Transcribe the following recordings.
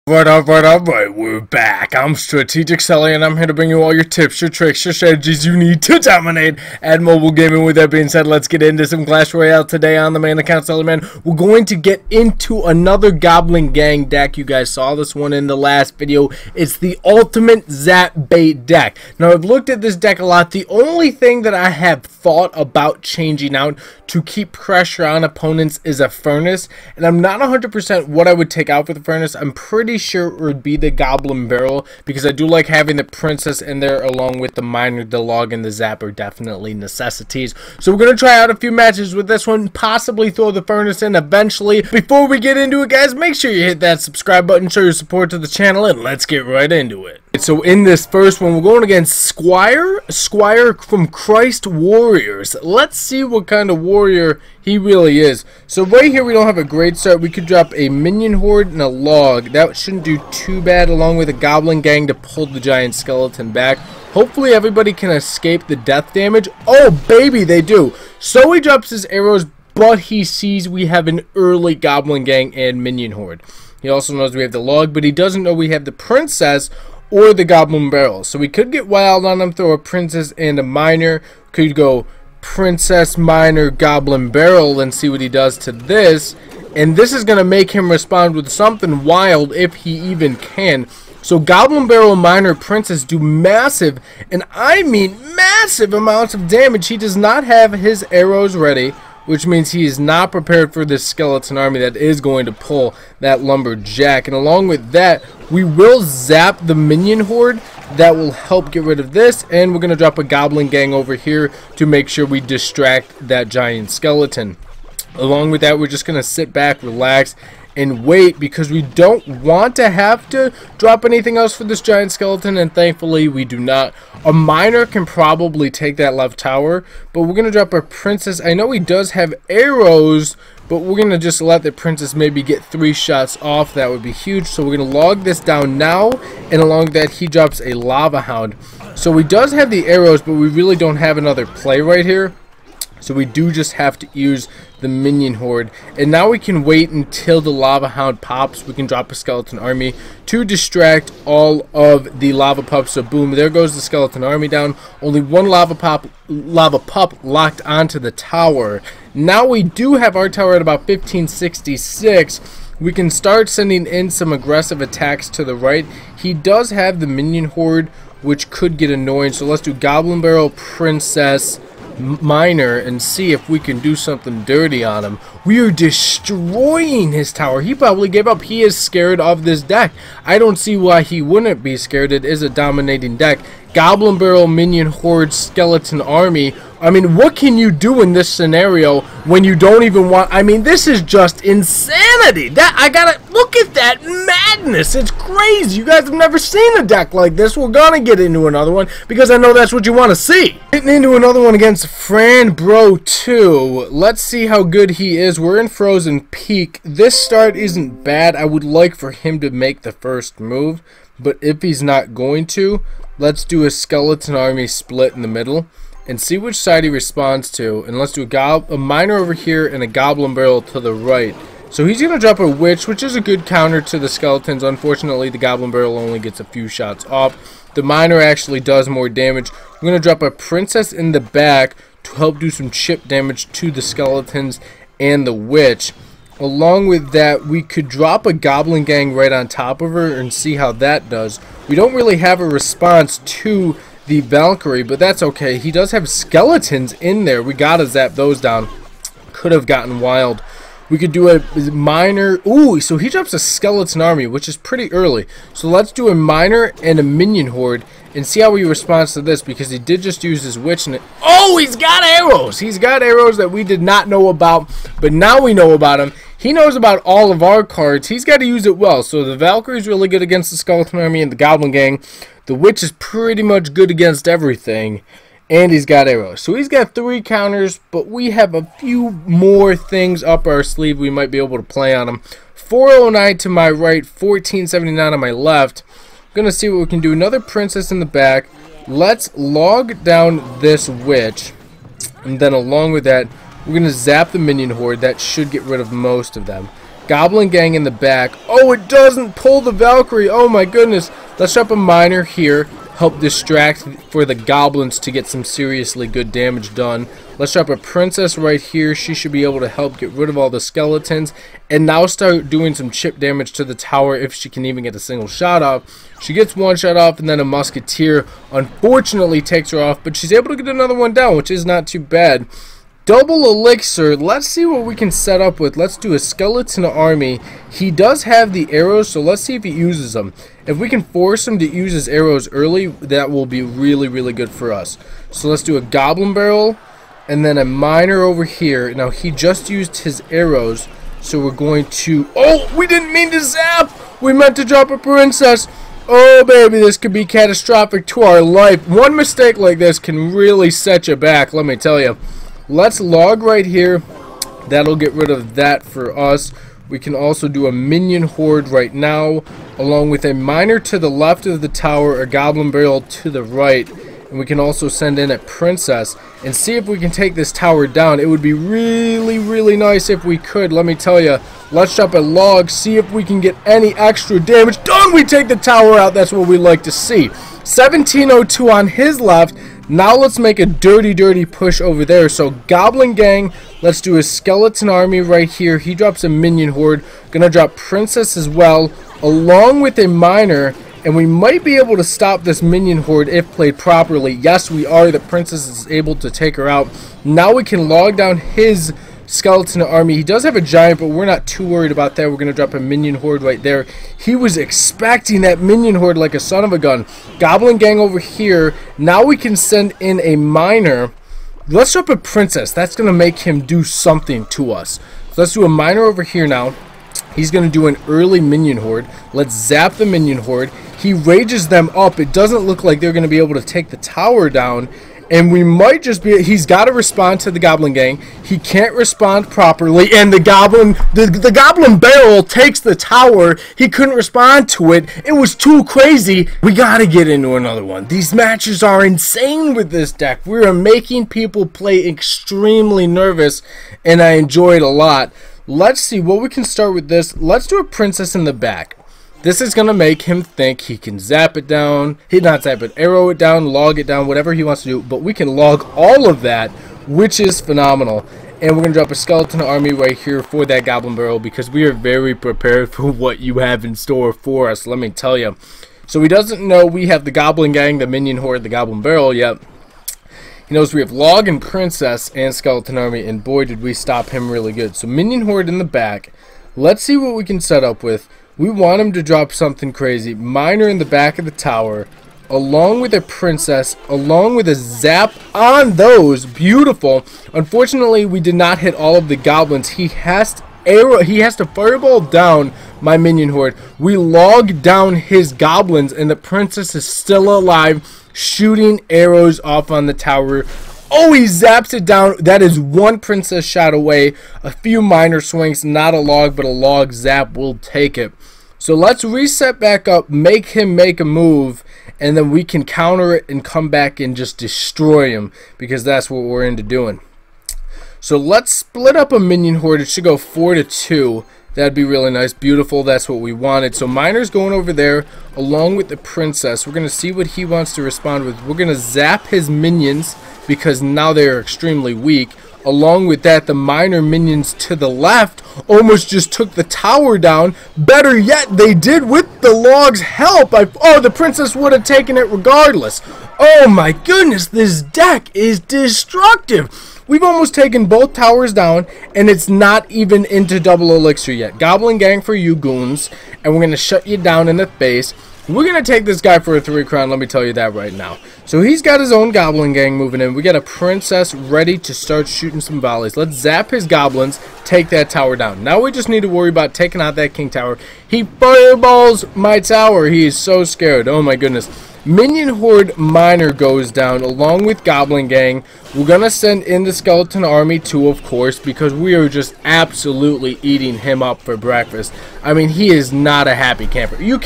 Right, we're back. I'm Strategic Sally, and I'm here to bring you all your tips, your tricks, your strategies you need to dominate at mobile gaming. With that being said, let's get into some Clash Royale today on the main account, Sally Man. We're going to get into another Goblin Gang deck. You guys saw this one in the last video. It's the ultimate ZAP bait deck. Now, I've looked at this deck a lot. The only thing that I have thought about changing out to keep pressure on opponents is a furnace, and I'm not 100% what I would take out for the furnace. I'm pretty sure it would be the Goblin Barrel, because I do like having the Princess in there along with the Miner, the Log, and the Zap are definitely necessities. So we're going to try out a few matches with this one, possibly throw the furnace in eventually. Before we get into it, guys, make sure you hit that subscribe button, show your support to the channel, and let's get right into it. So in this first one, we're going against Squire from Christ Warriors. Let's see what kind of warrior he really is. So right here, we don't have a great start. We could drop a minion horde and a log. That shouldn't do too bad, along with a Goblin Gang to pull the giant skeleton back. Hopefully everybody can escape the death damage. Oh baby, they do. So he drops his arrows, but he sees we have an early Goblin Gang and minion horde. He also knows we have the log, but he doesn't know we have the Princess or the Goblin Barrel. So we could get wild on him, throw a Princess and a Miner. Could go Princess, Miner, Goblin Barrel, and see what he does to this. And this is going to make him respond with something wild if he even can. So Goblin Barrel, Miner, Princess do massive, and I mean massive amounts of damage. He does not have his arrows ready, which means he is not prepared for this skeleton army that is going to pull that lumberjack. And along with that, we will zap the minion horde. That will help get rid of this, and we're going to drop a Goblin Gang over here to make sure we distract that giant skeleton. Along with that, we're just going to sit back, relax, and wait, because we don't want to have to drop anything else for this giant skeleton, and thankfully we do not. A Miner can probably take that left tower, but we're going to drop our Princess. I know he does have arrows, but we're going to just let the Princess maybe get 3 shots off. That would be huge. So we're going to log this down now, and along with that, he drops a Lava Hound. So he does have the arrows, but we really don't have another play right here. So we do just have to use the minion horde. And now we can wait until the Lava Hound pops. We can drop a skeleton army to distract all of the lava pups. So boom, there goes the skeleton army down. Only one lava pup locked onto the tower. Now we do have our tower at about 1566. We can start sending in some aggressive attacks to the right. He does have the minion horde, which could get annoying. So let's do Goblin Barrel, Princess, Miner, and see if we can do something dirty on him. We are destroying his tower. He probably gave up. He is scared of this deck. I don't see why he wouldn't be scared. It is a dominating deck. Goblin Barrel, minion horde, skeleton army. I mean, what can you do in this scenario when you don't even want... I mean, this is just insanity. I gotta look at that madness. It's crazy. You guys have never seen a deck like this. We're gonna get into another one because I know that's what you want to see. Getting into another one against Fran Bro 2. Let's see how good he is. We're in Frozen Peak. This start isn't bad. I would like for him to make the first move, but if he's not going to, let's do a skeleton army split in the middle and see which side he responds to. And let's do a Miner over here and a Goblin Barrel to the right. So he's going to drop a Witch, which is a good counter to the skeletons. Unfortunately, the Goblin Barrel only gets a few shots off. The Miner actually does more damage. I'm going to drop a Princess in the back to help do some chip damage to the skeletons and the Witch. Along with that, we could drop a Goblin Gang right on top of her and see how that does. We don't really have a response to the Valkyrie, but that's okay. He does have skeletons in there. We gotta zap those down. Could have gotten wild. We could do a Miner. Ooh, so he drops a skeleton army, which is pretty early. So let's do a Miner and a minion horde and see how he responds to this, because he did just use his Witch. And oh, he's got arrows. He's got arrows that we did not know about, but now we know about him. He knows about all of our cards. He's got to use it well. So the Valkyrie is really good against the skeleton army and the Goblin Gang. The Witch is pretty much good against everything. And he's got arrows. So he's got 3 counters, but we have a few more things up our sleeve we might be able to play on him. 409 to my right, 1479 on my left. I'm going to see what we can do. Another Princess in the back. Let's log down this Witch. And then along with that, we're going to zap the minion horde. That should get rid of most of them. Goblin Gang in the back. Oh, it doesn't pull the Valkyrie. Oh my goodness. Let's drop a miner here. Help distract for the goblins to get some seriously good damage done. Let's drop a princess right here. She should be able to help get rid of all the skeletons. And now start doing some chip damage to the tower if she can even get a single shot off. She gets one shot off, and then a musketeer unfortunately takes her off. But she's able to get another one down, which is not too bad. Double elixir. Let's see what we can set up with. Let's do a skeleton army. He does have the arrows, so let's see if he uses them. If we can force him to use his arrows early, that will be really, really good for us. So let's do a goblin barrel and then a miner over here. Now he just used his arrows, so we're going to... Oh, we didn't mean to zap! We meant to drop a princess. Oh baby, this could be catastrophic to our life. One mistake like this can really set you back, let me tell you. Let's log right here. That'll get rid of that for us. We can also do a minion horde right now, along with a miner to the left of the tower, a goblin barrel to the right. And we can also send in a princess and see if we can take this tower down. It would be really, really nice if we could, let me tell you. Let's drop a log, see if we can get any extra damage done. We take the tower out. That's what we like to see. 1702 on his left. Now let's make a dirty, dirty push over there. So Goblin Gang, let's do a skeleton army right here. He drops a minion horde. Gonna drop princess as well, along with a miner. And we might be able to stop this minion horde if played properly. Yes, we are. The princess is able to take her out. Now we can log down his skeleton army. He does have a giant, but we're not too worried about that. We're going to drop a minion horde right there. He was expecting that minion horde like a son of a gun. Goblin Gang over here. Now we can send in a miner. Let's drop a princess. That's going to make him do something to us. So let's do a miner over here now. He's going to do an early minion horde. Let's zap the minion horde. He rages them up. It doesn't look like they're going to be able to take the tower down. And we might just be... He's got to respond to the Goblin Gang. He can't respond properly. And the Goblin Barrel takes the tower. He couldn't respond to it. It was too crazy. We got to get into another one. These matches are insane with this deck. We are making people play extremely nervous. And I enjoy it a lot. Let's see what we can start with this. Let's do a princess in the back. This is going to make him think he can zap it down. He not zap it, arrow it down, log it down, whatever he wants to do. But we can log all of that, which is phenomenal. And we're going to drop a skeleton army right here for that goblin barrel because we are very prepared for what you have in store for us, let me tell you. So he doesn't know we have the Goblin Gang, the minion horde, the goblin barrel yet. He knows we have log and princess and skeleton army, and boy did we stop him really good. So minion horde in the back. Let's see what we can set up with. We want him to drop something crazy. Miner in the back of the tower, along with a princess, along with a zap on those. Beautiful. Unfortunately, we did not hit all of the goblins. He has to fireball down my minion horde. We logged down his goblins, and the princess is still alive, shooting arrows off on the tower. Oh, he zaps it down. That is one princess shot away. A few minor swings, not a log, but a log zap will take it. So let's reset back up, make him make a move, and then we can counter it and come back and just destroy him, because that's what we're into doing. So let's split up a minion horde. It should go 4-2. That'd be really nice. Beautiful. That's what we wanted. So Miner's going over there along with the princess. We're going to see what he wants to respond with. We're going to zap his minions because now they're extremely weak. Along with that, the Miner minions to the left almost just took the tower down. Better yet, they did with the log's help. Oh, the princess would have taken it regardless. Oh my goodness, this deck is destructive. We've almost taken both towers down, and it's not even into double elixir yet. Goblin Gang for you goons, and we're going to shut you down in the face. We're going to take this guy for a 3 crown, let me tell you that right now. So he's got his own Goblin Gang moving in. We got a princess ready to start shooting some volleys. Let's zap his goblins, take that tower down. Now we just need to worry about taking out that king tower. He fireballs my tower. He is so scared. Oh my goodness. Minion Horde Miner goes down along with Goblin Gang. We're going to send in the Skeleton Army too, of course, because we are just absolutely eating him up for breakfast. I mean, he is not a happy camper. We're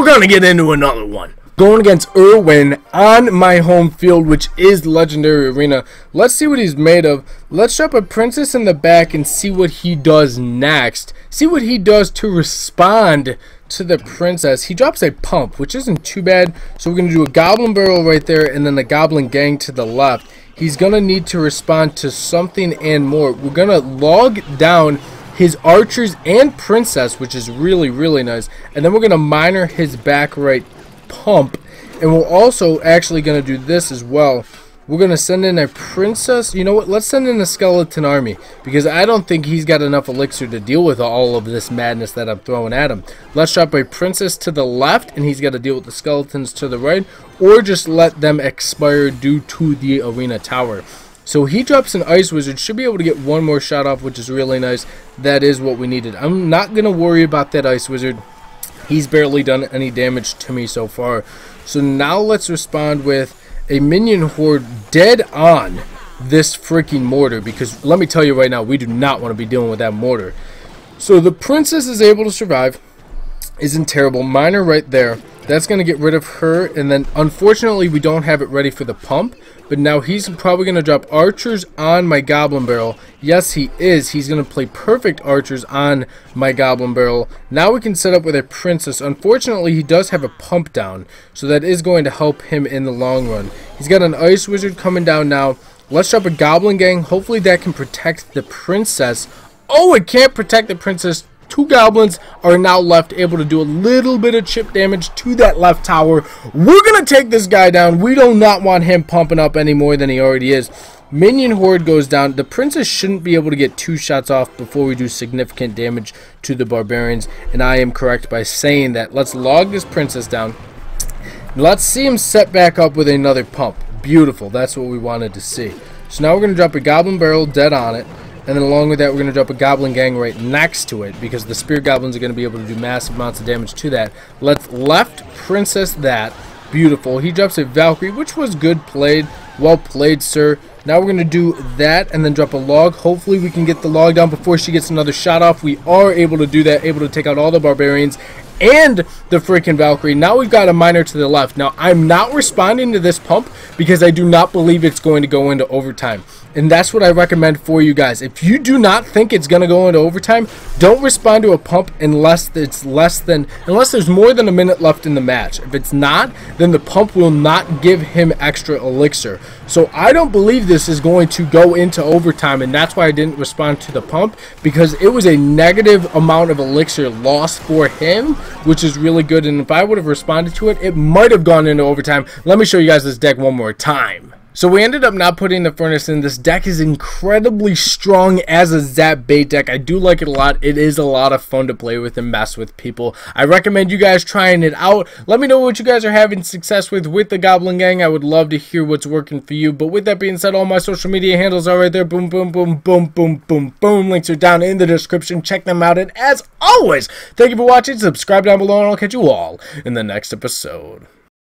going to get into another one. Going against Owen on my home field, which is Legendary Arena. Let's see what he's made of. Let's drop a princess in the back and see what he does next. See what he does to respond to the princess. He drops a pump, which isn't too bad. So we're going to do a goblin barrel right there and then the goblin gang to the left. He's going to need to respond to something and more. We're going to log down his archers and princess, which is really, really nice. And then we're going to minor his back right pump. And we're also actually going to do this as well. We're going to send in a princess. You know what? Let's send in a skeleton army, because I don't think he's got enough elixir to deal with all of this madness that I'm throwing at him. Let's drop a princess to the left, and he's got to deal with the skeletons to the right, or just let them expire due to the arena tower. So he drops an ice wizard. Should be able to get one more shot off, which is really nice. That is what we needed. I'm not going to worry about that ice wizard. He's barely done any damage to me so far. So now let's respond with a minion horde dead on this freaking mortar, because let me tell you right now, we do not want to be dealing with that mortar. So the princess is able to survive. Isn't terrible. Minor right there. That's going to get rid of her, and then unfortunately we don't have it ready for the pump, but now he's probably going to drop archers on my goblin barrel. Yes, he is. He's going to play perfect archers on my goblin barrel. Now we can set up with a princess. Unfortunately, he does have a pump down, so that is going to help him in the long run. He's got an ice wizard coming down now. Let's drop a goblin gang. Hopefully that can protect the princess. Oh, it can't protect the princess. Two goblins are now left, able to do a little bit of chip damage to that left tower. We're going to take this guy down. We do not want him pumping up any more than he already is. Minion horde goes down. The princess shouldn't be able to get 2 shots off before we do significant damage to the barbarians. And I am correct by saying that. Let's log this princess down. Let's see him set back up with another pump. Beautiful. That's what we wanted to see. So now we're going to drop a goblin barrel dead on it. And then along with that, we're going to drop a goblin gang right next to it, because the spear goblins are going to be able to do massive amounts of damage to that. Let's left princess that. Beautiful. He drops a Valkyrie, which was good played. Well played, sir. Now we're going to do that and then drop a log. Hopefully we can get the log down before she gets another shot off. We are able to do that, able to take out all the barbarians and the freaking Valkyrie. Now we've got a miner to the left. Now I'm not responding to this pump because I do not believe it's going to go into overtime. And that's what I recommend for you guys. If you do not think it's going to go into overtime, don't respond to a pump unless there's more than a minute left in the match. If it's not, then the pump will not give him extra elixir. So I don't believe this is going to go into overtime, and that's why I didn't respond to the pump, because it was a negative amount of elixir lost for him, which is really good. And if I would have responded to it, it might have gone into overtime. Let me show you guys this deck one more time. So we ended up not putting the furnace in. This deck is incredibly strong as a ZAP bait deck. I do like it a lot. It is a lot of fun to play with and mess with people. I recommend you guys trying it out. Let me know what you guys are having success with the Goblin Gang. I would love to hear what's working for you. But with that being said, all my social media handles are right there. Boom, boom, boom, boom, boom, boom, boom. Links are down in the description. Check them out. And as always, thank you for watching. Subscribe down below, and I'll catch you all in the next episode.